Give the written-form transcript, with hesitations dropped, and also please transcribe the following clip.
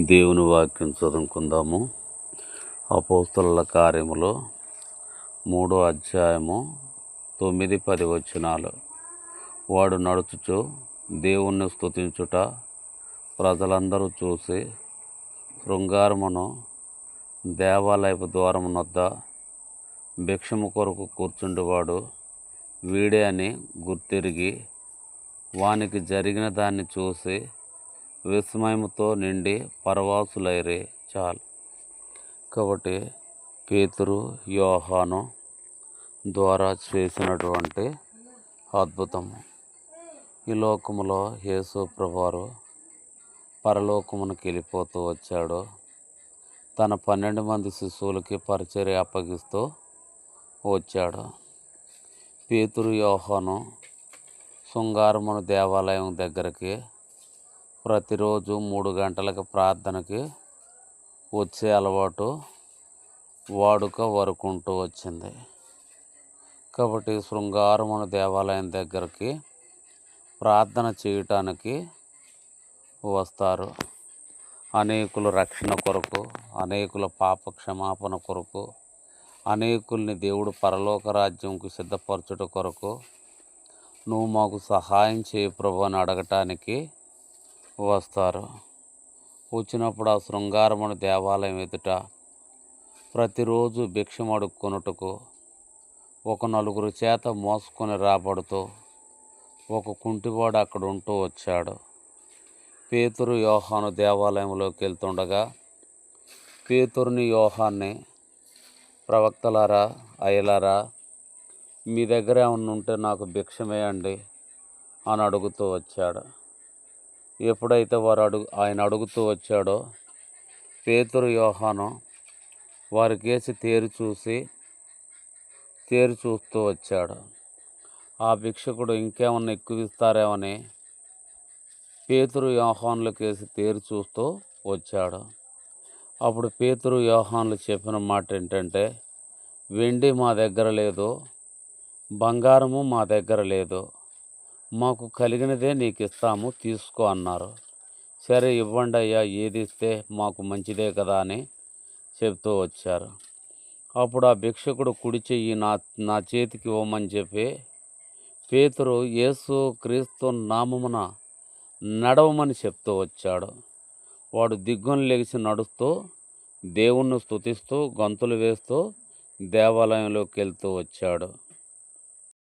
దేవుని వాక్యం చదువుకుందాము. అపోస్తలుల కార్యములు 3వ అధ్యాయము 9-10 వచనాలు. వాడు నడుచుచు దేవుణ్ణి స్తుతించుట ప్రజలందరూ చూసి శృంగారమును దేవాలయపు ద్వారమునొద్ద భిక్షము కొరకు కూర్చుండేవాడు వీడే అని గుర్తిరిగి వానికి జరిగిన దాన్ని చూసి విస్మయముతో నిండి పరవాసులైరి. చాలు. కాబట్టి పేతురు, యోహాను ద్వారా చేసినటువంటి అద్భుతము. ఈ లోకములో యేసు ప్రభువారు పరలోకమునకు వెళ్ళిపోతూ వచ్చాడు. తన 12 మంది శిశువులకి పరిచర్య అప్పగిస్తూ వచ్చాడు. పేతురు, యోహాను శృంగారమును దేవాలయం దగ్గరికి ప్రతిరోజు 3 గంటలకు ప్రార్థనకి వచ్చే అలవాటు వాడుక వరకుంటూ వచ్చింది. కాబట్టి శృంగారమును దేవాలయం దగ్గరికి ప్రార్థన చేయటానికి వస్తారు. అనేకుల రక్షణ కొరకు, అనేకుల పాప క్షమాపణ కొరకు, అనేకుల్ని దేవుడు పరలోక రాజ్యంకు సిద్ధపరచుట కొరకు నువ్వు మాకు సహాయం చేయి ప్రభు అని అడగటానికి వస్తారు. వచ్చినప్పుడు ఆ శృంగారమును దేవాలయం ఎదుట ప్రతిరోజు భిక్షం అడుక్కొనుటకు ఒక 4 చేత మోసుకొని రాబడుతూ ఒక కుంటివాడు అక్కడ ఉంటూ వచ్చాడు. పేతురు, యోహాను దేవాలయంలోకి వెళ్తుండగా పేతురుని, యోహాన్ని, ప్రవక్తలారా, అయ్యలారా, మీ దగ్గర ఏమన్నా ఉంటే నాకు భిక్షమేయండి అని అడుగుతూ వచ్చాడు. ఎప్పుడైతే ఆయన అడుగుతూ వచ్చాడో పేతురు, యోహాను వారికేసి తేరి చూస్తూ వచ్చాడు. ఆ భిక్షకుడు ఇంకేమన్నా ఎక్కువ ఇస్తారేమని పేతురు, యోహానులకేసి తేరి చూస్తూ వచ్చాడు. అప్పుడు పేతురు, యోహానులు చెప్పిన మాట ఏంటంటే, వెండి మా దగ్గర లేదు, బంగారము మా దగ్గర లేదు, మాకు కలిగినదే నీకు ఇస్తాము, తీసుకో అన్నారు. సరే ఇవ్వండి అయ్యా, ఏది ఇస్తే మాకు మంచిదే కదా అని చెప్తూ వచ్చారు. అప్పుడు ఆ భిక్షకుడు కుడి చెయ్యి నా చేతికి ఇవ్వమని చెప్పి పేతురు యేసు క్రీస్తు నామమున నడవమని చెప్తూ వచ్చాడు. వాడు దిగ్గున లెగిసి నడుస్తూ దేవుణ్ణి స్తుతిస్తూ గంతులు వేస్తూ దేవాలయంలోకి వెళ్తూ వచ్చాడు.